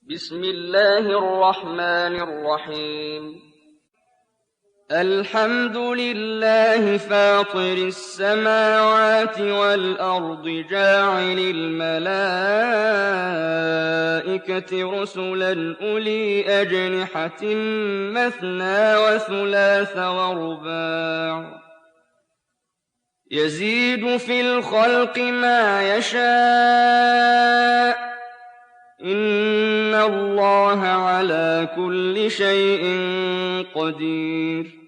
بسم الله الرحمن الرحيم الحمد لله فاطر السماوات والأرض جاعل الملائكة رسلا أولي أجنحة مثنى وثلاث ورباع يزيد في الخلق ما يشاء إن الله على كل شيء قدير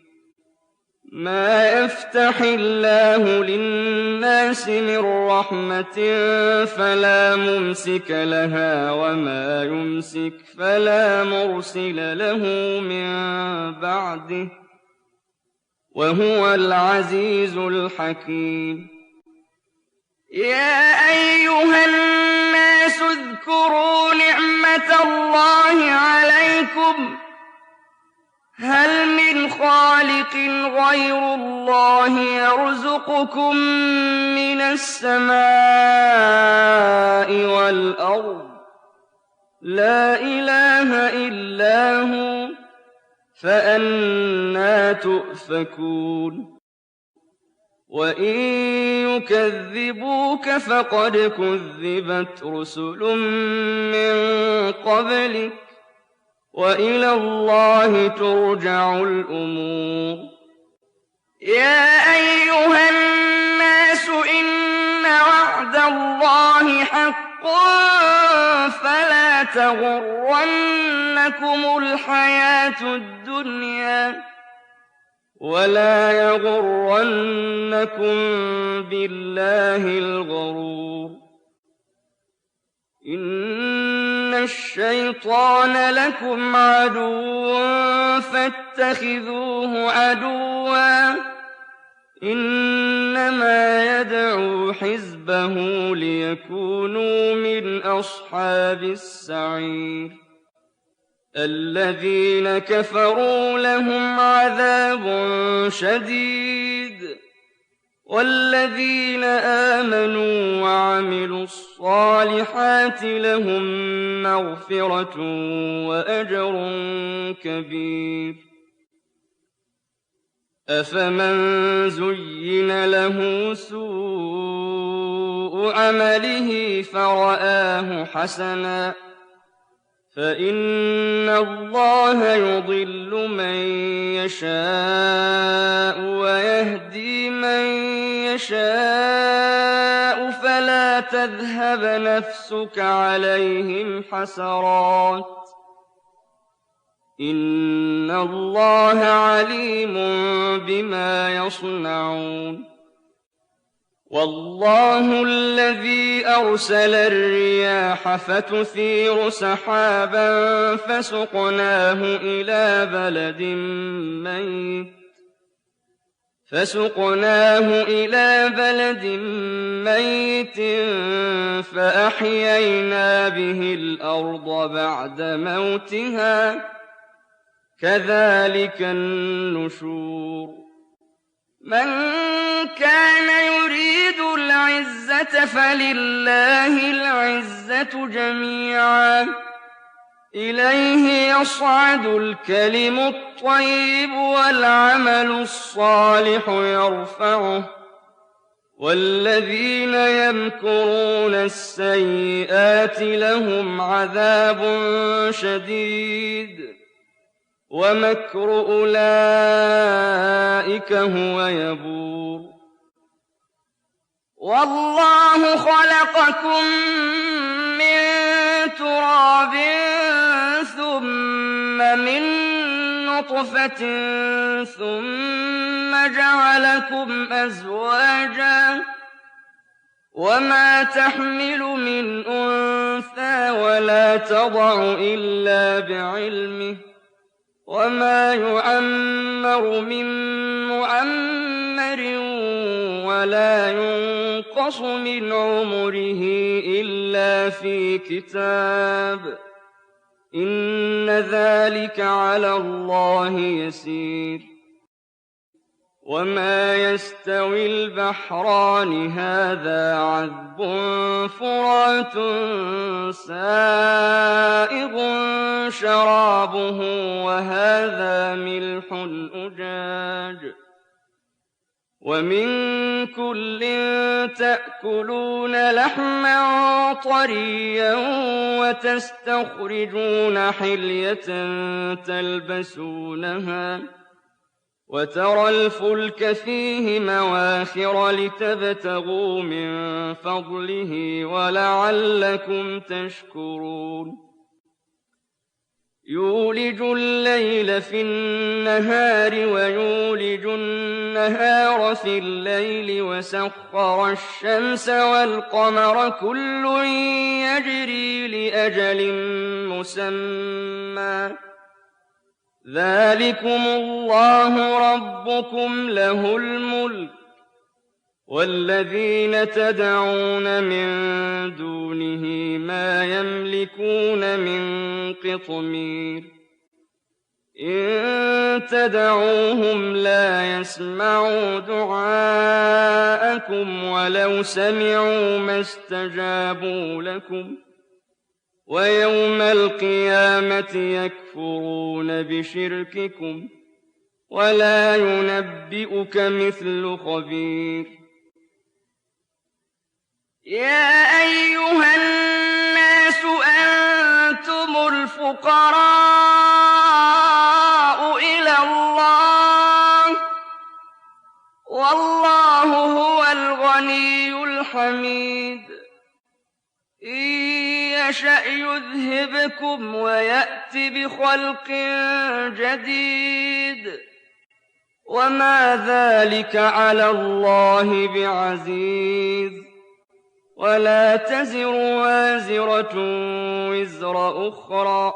ما يفتح الله للناس من رحمة فلا ممسك لها وما يمسك فلا مرسل له من بعده وهو العزيز الحكيم يا أيها الناس اذكروا نعمة الله عليكم هل من خالق غير الله يرزقكم من السماء والأرض لا إله إلا هو فأنى تؤفكون وإن يكذبوك فقد كذبت رسل من قبلك وإلى الله ترجع الأمور يا أيها الناس إن وعد الله حق فلا تغرنكم الحياة الدنيا ولا يغرنكم بالله الغرور إن الشيطان لكم عدو فاتخذوه عدوا إنما يدعو حزبه ليكونوا من أصحاب السعير الذين كفروا لهم عذاب شديد والذين آمنوا وعملوا الصالحات لهم مغفرة وأجر كبير أفمن زين له سوء عمله فرآه حسنا فإن الله يضل من يشاء ويهدي من يشاء فلا تذهب نفسك عليهم حسرات إن الله عليم بما يصنعون والله الذي أرسل الرياح فتثير سحابا فسقناه إلى بلد ميت فأحيينا به الأرض بعد موتها كذلك النشور من كان يريد العزة فلله العزة جميعا إليه يصعد الكلم الطيب والعمل الصالح يرفعه والذين يمكرون السيئات لهم عذاب شديد ومكر أولئك هو يبور والله خلقكم من تراب ثم من نطفة ثم جعلكم أزواجا وما تحمل من أنثى ولا تضع إلا بعلمه وما يعمر من معمر ولا ينقص من عمره إلا في كتاب إن ذلك على الله يسير وما يستوي البحران هذا عذب فرات سائغ شرابه وهذا ملح أجاج ومن كل تأكلون لحما طريا وتستخرجون حلية تلبسونها وترى الفلك فيه مواخر لتبتغوا من فضله ولعلكم تشكرون يولج الليل في النهار ويولج النهار في الليل وسخر الشمس والقمر كل يجري لأجل مسمى ذلكم الله ربكم له الملك والذين تدعون من دونه ما يملكون من قطمير إن تدعوهم لا يسمعوا دعاءكم ولو سمعوا ما استجابوا لكم ويوم القيامة يكفرون بشرككم ولا ينبئك مثل خبير يا أيها الناس أنتم الفقراء إلى الله والله هو الغني الحميد إن يشأ يذهبكم ويأت بخلق جديد وما ذلك على الله بعزيز ولا تزر وازرة وزر أخرى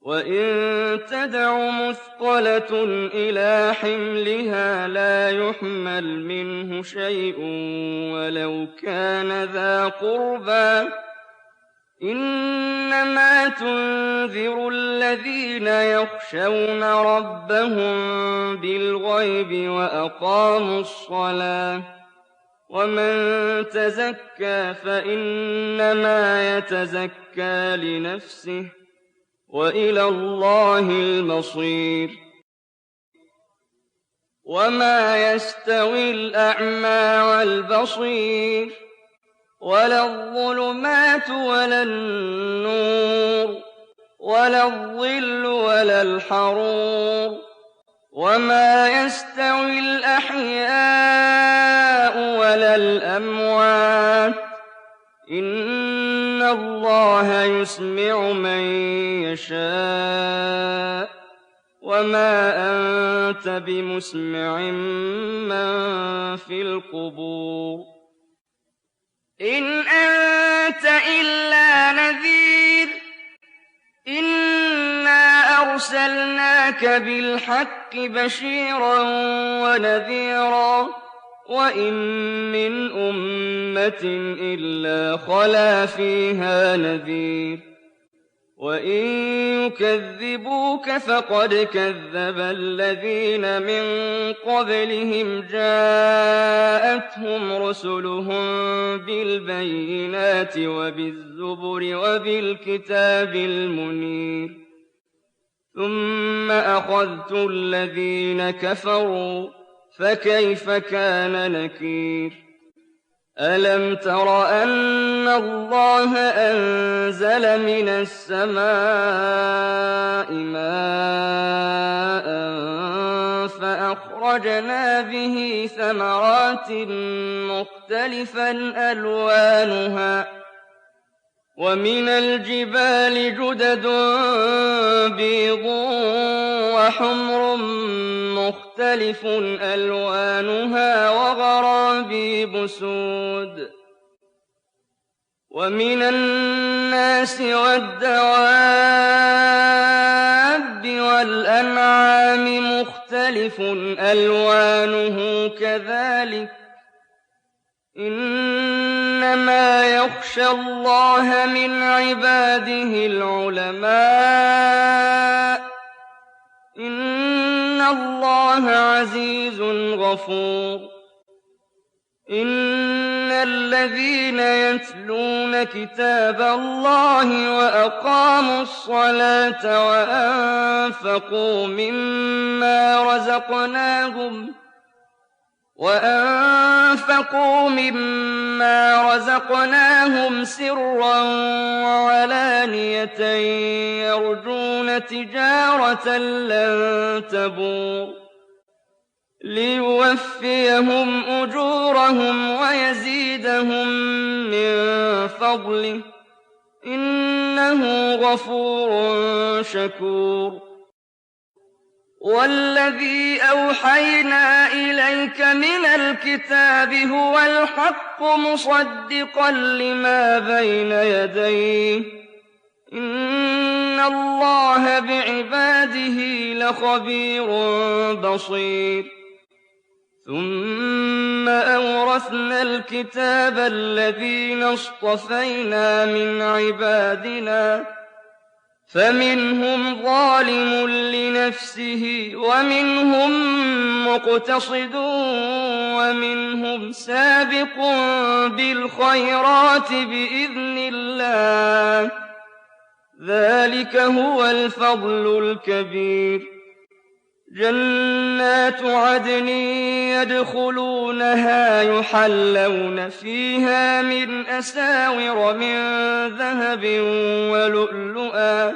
وإن تدع مثقلة إلى حملها لا يحمل منه شيء ولو كان ذا قربى إنما تنذر الذين يخشون ربهم بالغيب وأقاموا الصلاة ومن تزكى فإنما يتزكى لنفسه وإلى الله المصير وما يستوي الأعمى والبصير ولا الظلمات ولا النور ولا الظل ولا الحرور وما يستوي الأحياء ولا الأموات إن الله يسمع من يشاء وما أنت بمسمع من في القبور إن أنت إلا نذير إنا أرسلناك بالحق بشيرا ونذيرا وإن من أمة إلا خلا فيها نذير وإن يكذبوك فقد كذب الذين من قبلهم جاءتهم رسلهم بالبينات وبالزبر وبالكتاب المنير ثم أخذت الذين كفروا فكيف كان نكير ألم تر أن الله أنزل من السماء ماء فأخرجنا به ثمرات مختلفا ألوانها ومن الجبال جدد بيض وحمر مختلف ألوانها وغرابيب سود ومن الناس والدواب والأنعام مختلف ألوانه كذلك إنما يخشى الله من عباده العلماء إن الله اللَّهَ عَزِيزٌ غَفُورٌ إِنَّ الَّذِينَ يَتْلُونَ كِتَابَ اللَّهِ وَأَقَامُوا الصَّلَاةَ وَأَنفَقُوا مِمَّا رَزَقْنَاهُمْ سِرًّا وَعَلَانِيَةً يَرْجُونَ تِجَارَةً لَّن تَبُورَ لِيُوَفِّيَهُمْ أُجُورَهُمْ وَيَزِيدَهُم مِّن فَضْلِهِ ۚ إِنَّهُ غَفُورٌ شَكُورٌ وَالَّذِي أَوْحَيْنَا إِلَيْكَ مِنَ الْكِتَابِ هُوَ الْحَقُّ مُصَدِّقًا لِّمَا بَيْنَ يَدَيْهِ ۗ إِنَّ اللَّهَ بِعِبَادِهِ لَخَبِيرٌ بَصِيرٌ ثُمَّ أَوْرَثْنَا الْكِتَابَ الَّذِينَ اصْطَفَيْنَا مِنْ عِبَادِنَا ۖ فَمِنْهُمْ ظَالِمٌ لِّنَفْسِهِ وَمِنْهُم مُّقْتَصِدٌ وَمِنْهُمْ سَابِقٌ بِالْخَيْرَاتِ بِإِذْنِ اللَّهِ ۚ ذَٰلِكَ هُوَ الْفَضْلُ الْكَبِيرُ جَنَّاتُ عَدْنٍ يَدْخُلُونَهَا يُحَلَّوْنَ فِيهَا مِنْ أَسَاوِرَ مِن ذَهَبٍ وَلُؤْلُؤًا ۖ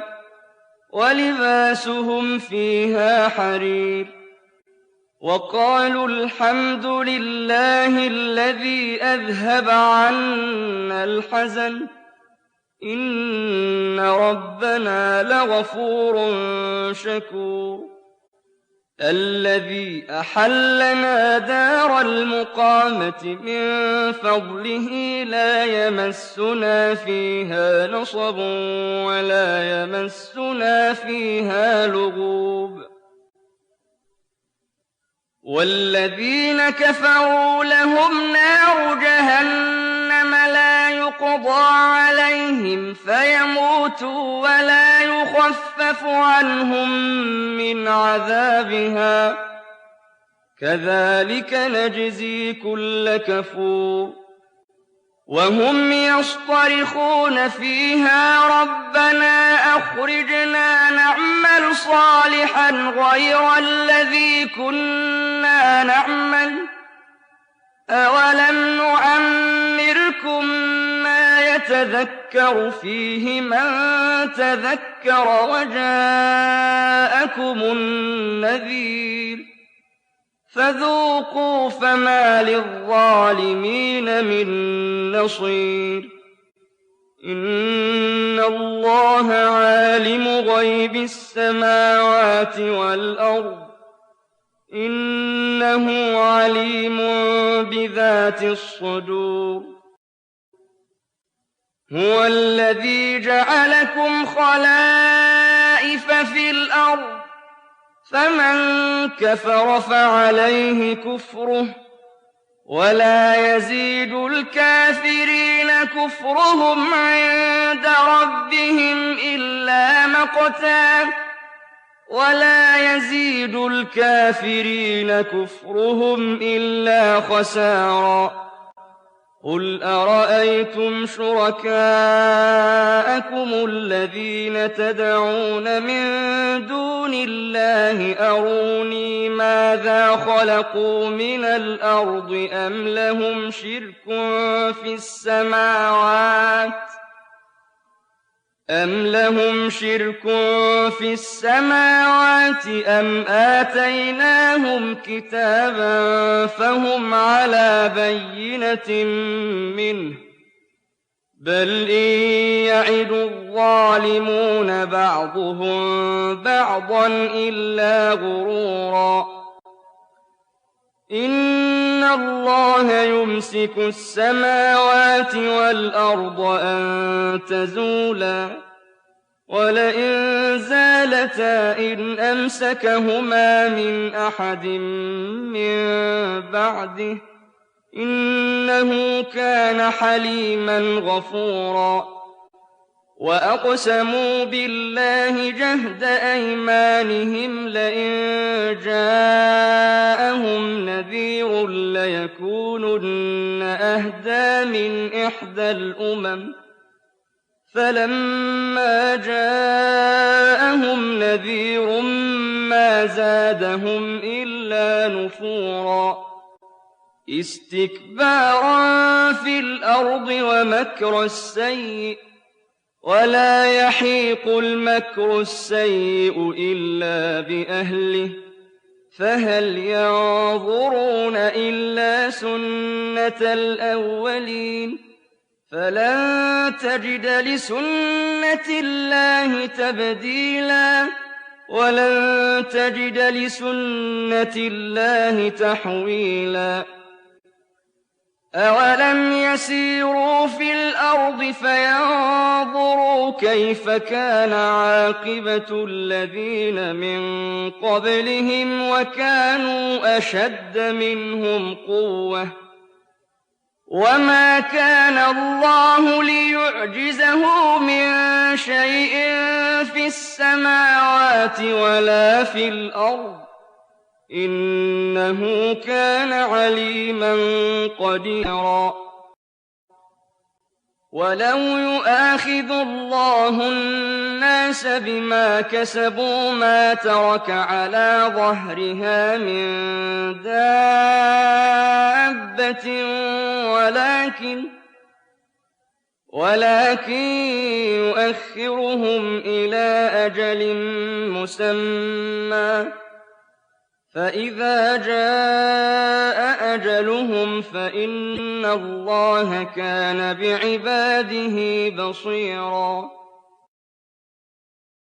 وَلِبَاسُهُمْ فِيهَا حَرِيرٌ وَقَالُوا الْحَمْدُ لِلَّهِ الَّذِي أَذْهَبَ عَنَّا الْحَزَنَ ۖ إِنَّ رَبَّنَا لَغَفُورٌ شَكُورٌ الَّذِي أَحَلَّنَا دَارَ الْمُقَامَةِ مِن فَضْلِهِ لَا يَمَسُّنَا فِيهَا نَصَبٌ وَلَا يَمَسُّنَا فِيهَا لُغُوبٌ وَالَّذِينَ كَفَرُوا لَهُمْ نَارُ جَهَنَّمَ لَا يُقْضَىٰ عَلَيْهِمْ فَيَمُوتُوا وَلَا يُخَفَّفُ عَنْهُم مِّنْ عَذَابِهَا ۚ كَذَٰلِكَ نَجْزِي كُلَّ كَفُورٍ وَهُمْ يَصْطَرِخُونَ فِيهَا رَبَّنَا أَخْرِجْنَا نَعْمَلْ صَالِحًا غَيْرَ الَّذِي كُنَّا نَعْمَلُ ۚ أَوَلَمْ نُعَمِّرْكُم مَّا يَتَذَكَّرُ فِيهِ مَن تَذَكَّرَ وَجَاءَكُمُ النَّذِيرُ ۖ فَذُوقُوا فَمَا لِلظَّالِمِينَ مِن نَّصِيرٍ إِنَّ اللَّهَ عَالِمُ غَيْبِ السَّمَاوَاتِ وَالْأَرْضِ ۚ إِنَّهُ عَلِيمٌ بِذَاتِ الصُّدُورِ هُوَ الَّذِي جَعَلَكُمْ خَلَائِفَ فِي الْأَرْضِ ۚ فَمَن كَفَرَ فَعَلَيْهِ كُفْرُهُ ۖ وَلَا يَزِيدُ الْكَافِرِينَ كُفْرُهُمْ عِندَ رَبِّهِمْ إِلَّا مَقْتًا ۖ وَلَا يَزِيدُ الْكَافِرِينَ كُفْرُهُمْ إِلَّا خَسَارًا قُلْ أَرَأَيْتُمْ شُرَكَاءَكُمُ الَّذِينَ تَدْعُونَ مِن دُونِ اللَّهِ أَرُونِي مَاذَا خَلَقُوا مِنَ الْأَرْضِ أَمْ لَهُمْ شِرْكٌ فِي السَّمَاوَاتِ أَمْ آتَيْنَاهُمْ كِتَابًا فَهُمْ عَلَىٰ بَيِّنَةٍ مِّنْهُ ۚ بَلْ إِن يَعِدُ الظَّالِمُونَ بَعْضُهُم بَعْضًا إِلَّا غُرُورًا إِنَّ اللَّهَ يُمْسِكُ السَّمَاوَاتِ وَالْأَرْضَ أَن تَزُولَا ۚ وَلَئِن زَالَتَا إِنْ أَمْسَكَهُمَا مِنْ أَحَدٍ مِّن بَعْدِهِ ۚ إِنَّهُ كَانَ حَلِيمًا غَفُورًا وَأَقْسَمُوا بِاللَّهِ جَهْدَ أَيْمَانِهِمْ لَئِن جَاءَهُمْ نَذِيرٌ لَّيَكُونُنَّ أَهْدَىٰ مِنْ إِحْدَى الْأُمَمِ فَلَمَّا جَاءَهُمْ نَذِيرٌ مَّا زَادَهُمْ إِلَّا نُفُورًا اسْتِكْبَارًا فِي الْأَرْضِ وَمَكْرَ السَّيِّئِ ۚ وَلَا يَحِيقُ الْمَكْرُ السَّيِّئُ إِلَّا بِأَهْلِهِ ۚ فَهَلْ يَنظُرُونَ إِلَّا سُنَّتَ الْأَوَّلِينَ ۚ فَلَن تَجِدَ لِسُنَّةِ اللَّهِ تَبْدِيلًا وَلَن تَجِدَ لِسُنَّةِ اللَّهِ تَحْوِيلًا أَوَلَمْ يَسِيرُوا فِي الْأَرْضِ فَيَنظُرُوا كَيْفَ كَانَ عَاقِبَةُ الَّذِينَ مِن قَبْلِهِمْ وَكَانُوا أَشَدَّ مِنْهُمْ قُوَّةً ۚ وَمَا كَانَ اللَّهُ لِيُعْجِزَهُ مِن شَيْءٍ فِي السَّمَاوَاتِ وَلَا فِي الْأَرْضِ ۚ إِنَّهُ كَانَ عَلِيمًا قَدِيرًا وَلَوْ يُؤَاخِذُ اللَّهُ النَّاسَ بِمَا كَسَبُوا مَا تَرَكَ عَلَىٰ ظَهْرِهَا مِن دَابَّةٍ وَلَٰكِن يُؤَخِّرُهُمْ إِلَىٰ أَجَلٍ مُّسَمًّى ۖ فَإِذَا جَاءَ أَجَلُهُمْ فَإِنَّ اللَّهَ كَانَ بِعِبَادِهِ بَصِيرًا